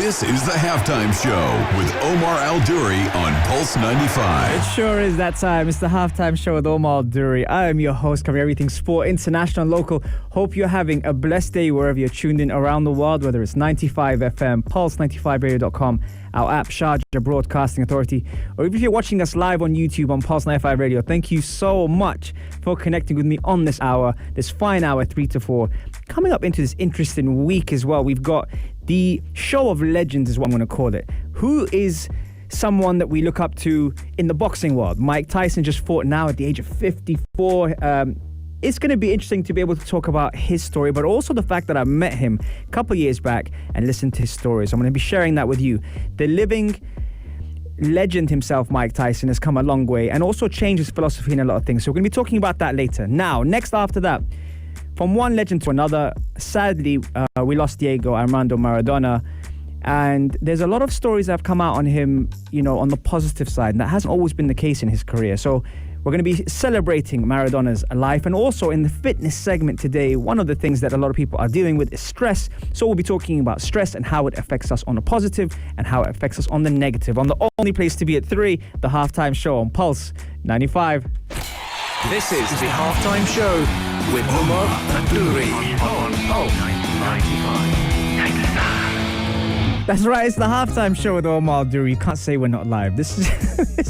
This is the Halftime Show with Omar Al-Duri on Pulse 95. It sure is that time. It's the Halftime Show with Omar Al-Duri. I am your host, covering everything sport, international and local. Hope you're having a blessed day wherever you're tuned in around the world, whether it's 95 FM, Pulse95Radio.com, our app, Sharjah Broadcasting Authority, or if you're watching us live on YouTube on Pulse 95 Radio. Thank you so much for connecting with me on this hour, this fine hour, 3 to 4. Coming up into this interesting week as well, we've got the show of legends is what I'm going to call it. Who is someone that we look up to in the boxing world? Mike Tyson just fought now at the age of 54. It's going to be interesting to be able to talk about his story, but also the fact that I met him a couple of years back and listened to his stories. I'm going to be sharing that with you. The living legend himself, Mike Tyson, has come a long way and also changed his philosophy in a lot of things. So we're going to be talking about that later. Now, next after that, from one legend to another, sadly, we lost Diego, Armando Maradona. And there's a lot of stories that have come out on him, you know, on the positive side. And that hasn't always been the case in his career. So we're going to be celebrating Maradona's life. And also in the fitness segment today, one of the things that a lot of people are dealing with is stress. So we'll be talking about stress and how it affects us on the positive and how it affects us on the negative. On the only place to be at 3, the Halftime Show on Pulse 95. This is the Halftime Show with Omar Al-Duri on Pulse 95. That's right, it's the Halftime Show with Omar Al-Duri. You can't say we're not live. This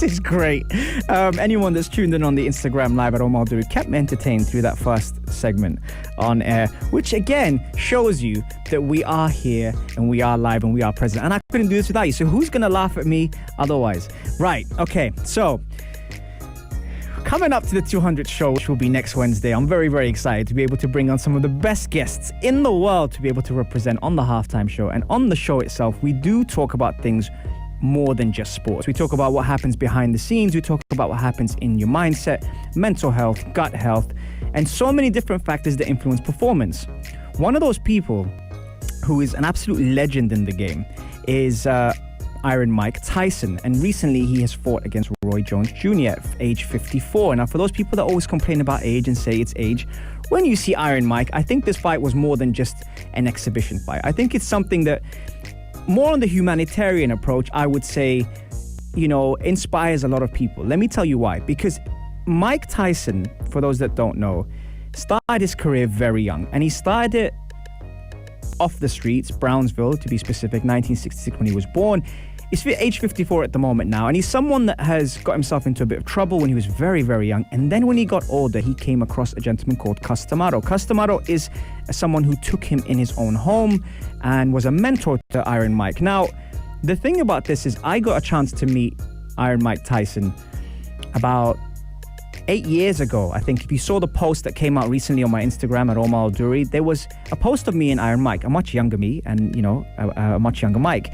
is great. Anyone that's tuned in on the Instagram live at Omar Al-Duri kept me entertained through that first segment on air, which again shows you that we are here and we are live and we are present. And I couldn't do this without you. So who's going to laugh at me otherwise? Right, okay, so coming up to the 200th show, which will be next Wednesday, I'm very, very excited to be able to bring on some of the best guests in the world to be able to represent on the Halftime Show. And on the show itself, we do talk about things more than just sports. We talk about what happens behind the scenes. We talk about what happens in your mindset, mental health, gut health, and so many different factors that influence performance. One of those people who is an absolute legend in the game is Iron Mike Tyson, and recently he has fought against Roy Jones Jr. at age 54. Now, for those people that always complain about age and say it's age, when you see Iron Mike, I think this fight was more than just an exhibition fight. I think it's something that, more on the humanitarian approach, I would say, you know, inspires a lot of people. Let me tell you why. Because Mike Tyson, for those that don't know, started his career very young, and he started it off the streets, Brownsville to be specific, 1966 when he was born. He's age 54 at the moment now, and he's someone that has got himself into a bit of trouble when he was very, very young. And then when he got older, he came across a gentleman called Customado. Customado is someone who took him in his own home and was a mentor to Iron Mike. Now, the thing about this is I got a chance to meet Iron Mike Tyson about 8 years ago. I think if you saw the post that came out recently on my Instagram at Omar Al-Duri, there was a post of me and Iron Mike, a much younger me and, you know, a much younger Mike.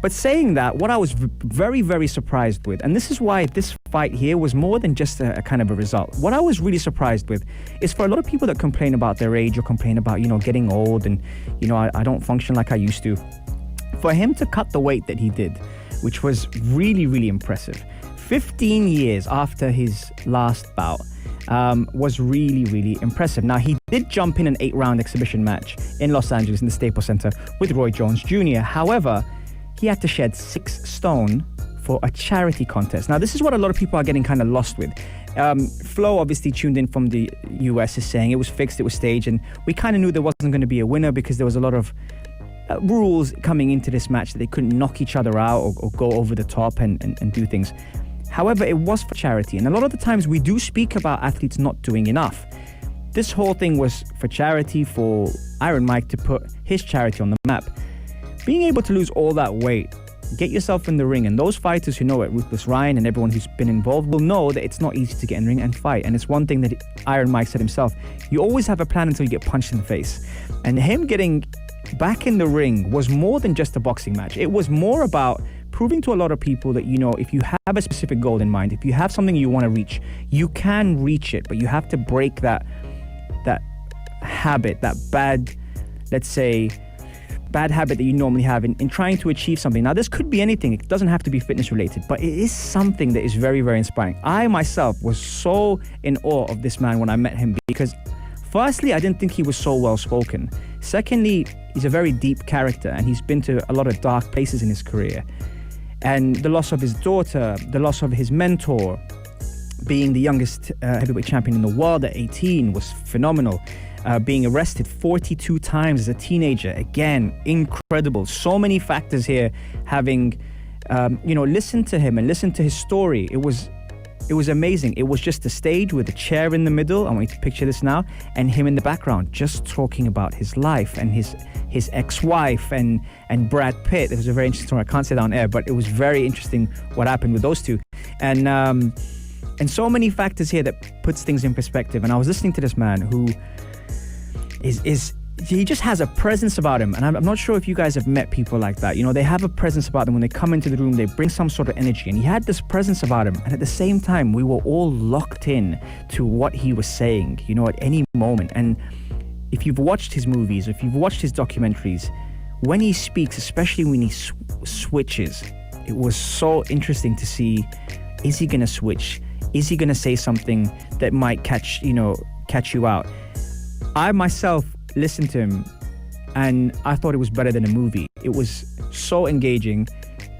But saying that, what I was very, very surprised with, and this is why this fight here was more than just a kind of a result. What I was really surprised with is for a lot of people that complain about their age or complain about, you know, getting old and, you know, I don't function like I used to. For him to cut the weight that he did, which was really, really impressive, 15 years after his last bout, was really, really impressive. Now, he did jump in an 8-round exhibition match in Los Angeles in the Staples Center with Roy Jones Jr. However, he had to shed 6 stone for a charity contest. Now, this is what a lot of people are getting kind of lost with. Flo, obviously tuned in from the US, is saying it was fixed, it was staged, and we kind of knew there wasn't going to be a winner because there was a lot of rules coming into this match that they couldn't knock each other out or go over the top and do things. However, it was for charity, and a lot of the times we do speak about athletes not doing enough. This whole thing was for charity, for Iron Mike to put his charity on the map. Being able to lose all that weight, get yourself in the ring, and those fighters who know it, Ruthless Ryan and everyone who's been involved, will know that it's not easy to get in the ring and fight. And it's one thing that Iron Mike said himself, you always have a plan until you get punched in the face. And him getting back in the ring was more than just a boxing match. It was more about proving to a lot of people that, you know, if you have a specific goal in mind, if you have something you want to reach, you can reach it, but you have to break that habit, that bad, let's say, bad habit that you normally have in trying to achieve something. Now, this could be anything. It doesn't have to be fitness related, but it is something that is very, very inspiring. I myself was so in awe of this man when I met him because firstly, I didn't think he was so well spoken. Secondly, he's a very deep character, and he's been to a lot of dark places in his career. And the loss of his daughter, the loss of his mentor, being the youngest heavyweight champion in the world at 18 was phenomenal. Being arrested 42 times as a teenager, again, incredible. So many factors here. Having, listened to him and listened to his story, it was amazing. It was just a stage with a chair in the middle. I want you to picture this now, and him in the background, just talking about his life and his ex-wife and Brad Pitt. It was a very interesting story. I can't say that on air, but it was very interesting what happened with those two, and so many factors here that puts things in perspective. And I was listening to this man who he just has a presence about him. And I'm not sure if you guys have met people like that. You know, they have a presence about them. When they come into the room, they bring some sort of energy. And he had this presence about him. And at the same time, we were all locked in to what he was saying, you know, at any moment. And if you've watched his movies, if you've watched his documentaries, when he speaks, especially when he switches, it was so interesting to see, is he going to switch? Is he going to say something that might catch you out? I myself listened to him and I thought it was better than a movie. It was so engaging.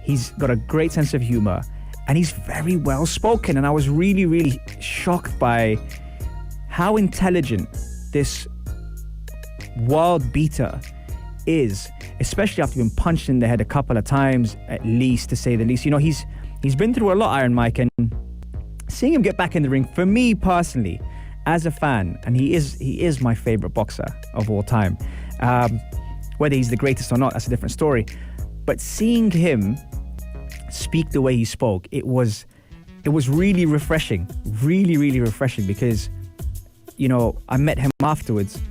He's got a great sense of humor and he's very well spoken. And I was really, really shocked by how intelligent this world beater is, especially after being punched in the head a couple of times, at least, to say the least. You know, he's been through a lot, Iron Mike, and seeing him get back in the ring, for me personally, as a fan, and he is my favorite boxer of all time. Whether he's the greatest or not, that's a different story. But seeing him speak the way he spoke, it was really refreshing, really, really refreshing, because, you know, I met him afterwards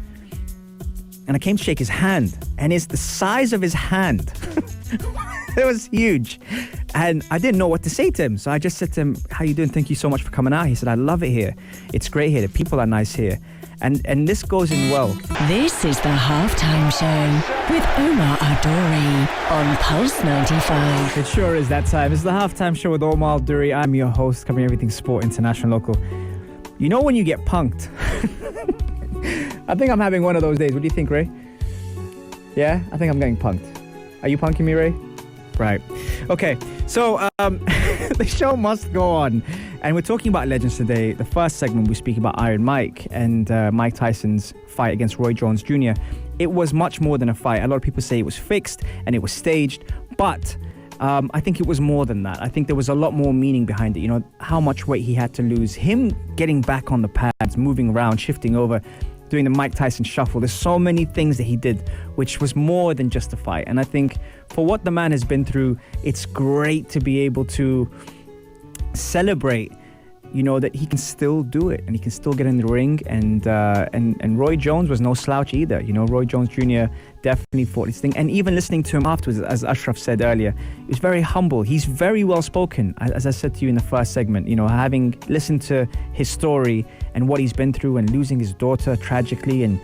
and I came to shake his hand, and it's the size of his hand. It was huge. And I didn't know what to say to him. So I just said to him, how you doing? Thank you so much for coming out. He said, I love it here. It's great here. The people are nice here. And this goes in well. This is the Halftime Show with Omar Adori on Pulse 95. It sure is that time. It's the Halftime Show with Omar Adori. I'm your host, covering everything sport, international, local. You know when you get punked? I think I'm having one of those days. What do you think, Ray? Yeah? I think I'm getting punked. Are you punking me, Ray? Right. Okay. So the show must go on. And we're talking about legends today. The first segment, we speak about Iron Mike and Mike Tyson's fight against Roy Jones Jr. It was much more than a fight. A lot of people say it was fixed and it was staged. But I think it was more than that. I think there was a lot more meaning behind it. You know, how much weight he had to lose. Him getting back on the pads, moving around, shifting over, doing the Mike Tyson shuffle. There's so many things that he did, which was more than just a fight. And I think for what the man has been through, it's great to be able to celebrate, you know, that he can still do it and he can still get in the ring. And Roy Jones was no slouch either. You know, Roy Jones Jr. definitely fought his thing. And even listening to him afterwards, as Ashraf said earlier, he was very humble. He's very well spoken. As I said to you in the first segment, you know, having listened to his story and what he's been through and losing his daughter tragically and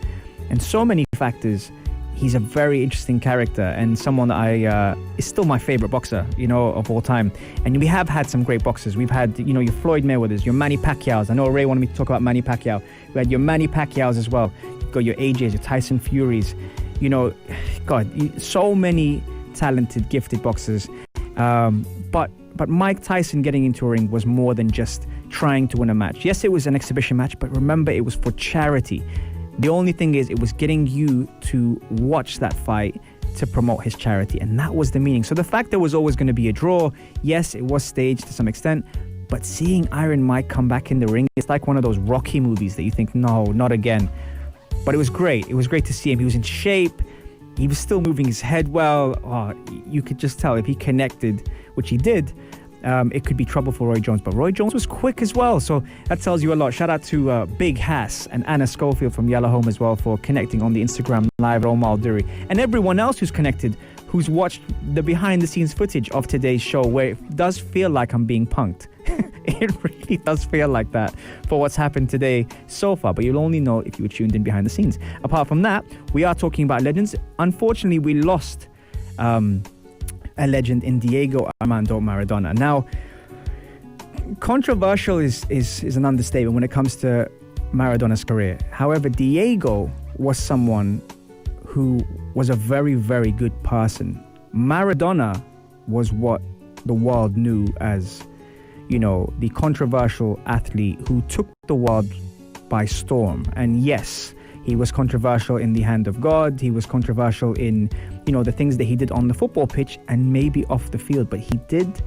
so many factors, he's a very interesting character and someone that is still my favorite boxer, you know, of all time. And we have had some great boxers. We've had, you know, your Floyd Mayweathers, your Manny Pacquiao's. I know Ray wanted me to talk about Manny Pacquiao. We had your Manny Pacquiao's as well. You've got your AJ's, your Tyson Furies. You know, God, so many talented, gifted boxers. But Mike Tyson getting into a ring was more than just trying to win a match. Yes, it was an exhibition match, but remember, it was for charity. The only thing is, it was getting you to watch that fight to promote his charity, and that was the meaning. So the fact there was always going to be a draw, yes, it was staged to some extent, but seeing Iron Mike come back in the ring, it's like one of those Rocky movies that you think, no, not again. But it was great. It was great to see him. He was in shape. He was still moving his head well. Oh, you could just tell if he connected, which he did, it could be trouble for Roy Jones. But Roy Jones was quick as well, so that tells you a lot. Shout out to Big Hass and Anna Schofield from Yellow Home as well for connecting on the Instagram live at Omar Duri. And everyone else who's connected, who's watched the behind-the-scenes footage of today's show, where it does feel like I'm being punked. It really does feel like that for what's happened today so far, but you'll only know if you were tuned in behind the scenes. Apart from that, we are talking about legends. Unfortunately, we lost a legend in Diego Armando Maradona. Now, controversial is an understatement when it comes to Maradona's career. However, Diego was someone who was a very, very good person. Maradona was what the world knew as, the controversial athlete who took the world by storm. And yes, he was controversial in the hand of God. He was controversial in, the things that he did on the football pitch and maybe off the field. But he did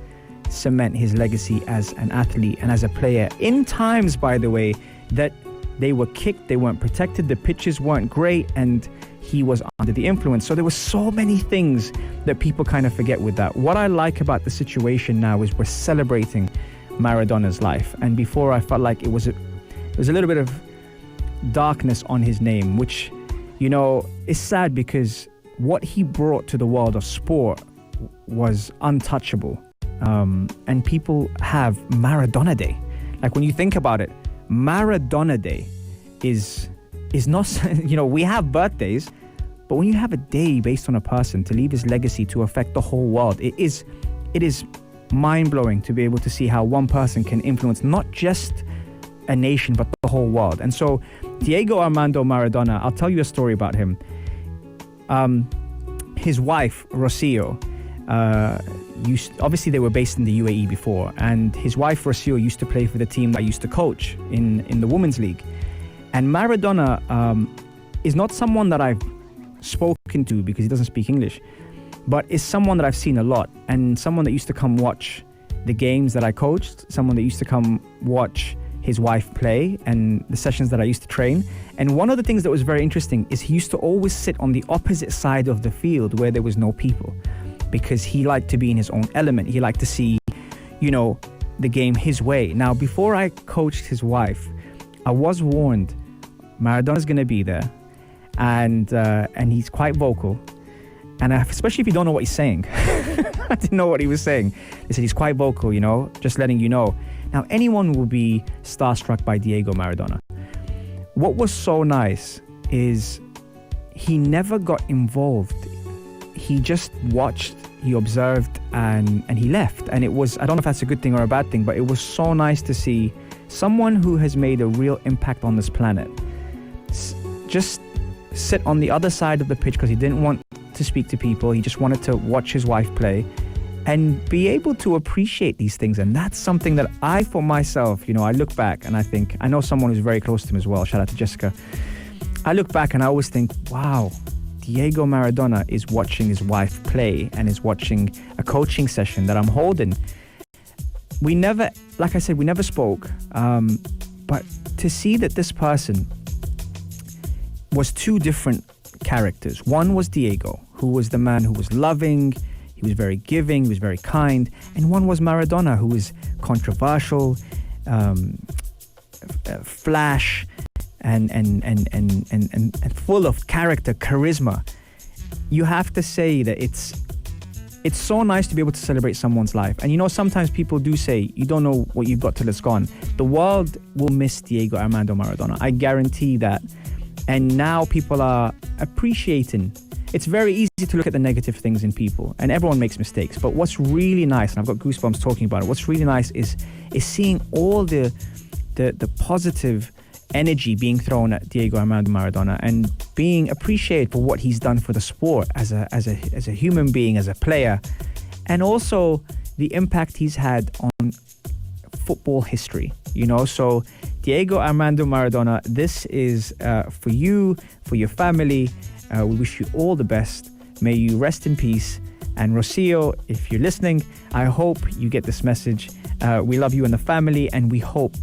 cement his legacy as an athlete and as a player in times, by the way, that they were kicked, they weren't protected, the pitches weren't great, and he was under the influence. So there were so many things that people kind of forget with that. What I like about the situation now is we're celebrating Maradona's life. And before, I felt like it was a little bit of darkness on his name, which, is sad because what he brought to the world of sport was untouchable. And people have Maradona Day. Like, when you think about it, Maradona Day is not, we have birthdays, but when you have a day based on a person to leave his legacy to affect the whole world, it is mind-blowing to be able to see how one person can influence not just a nation, but the whole world. And so Diego Armando Maradona, I'll tell you a story about him. His wife, Rocio, obviously they were based in the UAE before, and his wife Rocio used to play for the team that I used to coach in the Women's League. And Maradona is not someone that I've spoken to because he doesn't speak English, but is someone that I've seen a lot, and someone that used to come watch the games that I coached, someone that used to come watch his wife play and the sessions that I used to train. And one of the things that was very interesting is he used to always sit on the opposite side of the field where there was no people, because he liked to be in his own element. He liked to see, the game his way. Now, before I coached his wife, I was warned Maradona's going to be there, and he's quite vocal. And especially if you don't know what he's saying. I didn't know what he was saying. They said he's quite vocal, just letting you know. Now, anyone will be starstruck by Diego Maradona. What was so nice is he never got involved. He just watched, he observed, and he left. And it was, I don't know if that's a good thing or a bad thing, but it was so nice to see someone who has made a real impact on this planet just sit on the other side of the pitch because he didn't want to speak to people. He just wanted to watch his wife play and be able to appreciate these things. And that's something that I, for myself, I look back and I think, I know someone who's very close to him as well. Shout out to Jessica. I look back and I always think, wow, Diego Maradona is watching his wife play and is watching a coaching session that I'm holding. We never, like I said, we never spoke. But to see that this person was two different characters. One was Diego, who was the man who was loving, he was very giving, he was very kind. And one was Maradona, who was controversial, flash, and full of character, charisma. You have to say that it's so nice to be able to celebrate someone's life. And sometimes people do say, you don't know what you've got till it's gone. The world will miss Diego Armando Maradona. I guarantee that. And now people are appreciating. It's very easy to look at the negative things in people, and everyone makes mistakes. But what's really nice, and I've got goosebumps talking about it, what's really nice is seeing all the positive energy being thrown at Diego Armando Maradona and being appreciated for what he's done for the sport as a human being, as a player, and also the impact he's had on football history. So Diego Armando Maradona, this is for you, for your family. We wish you all the best. May you rest in peace. And Rocio, if you're listening, I hope you get this message. We love you and the family, and we hope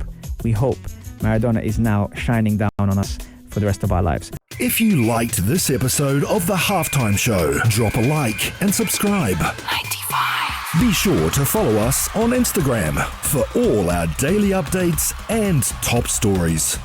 Maradona is now shining down on us for the rest of our lives. If you liked this episode of The Halftime Show, drop a like and subscribe. 95. Be sure to follow us on Instagram for all our daily updates and top stories.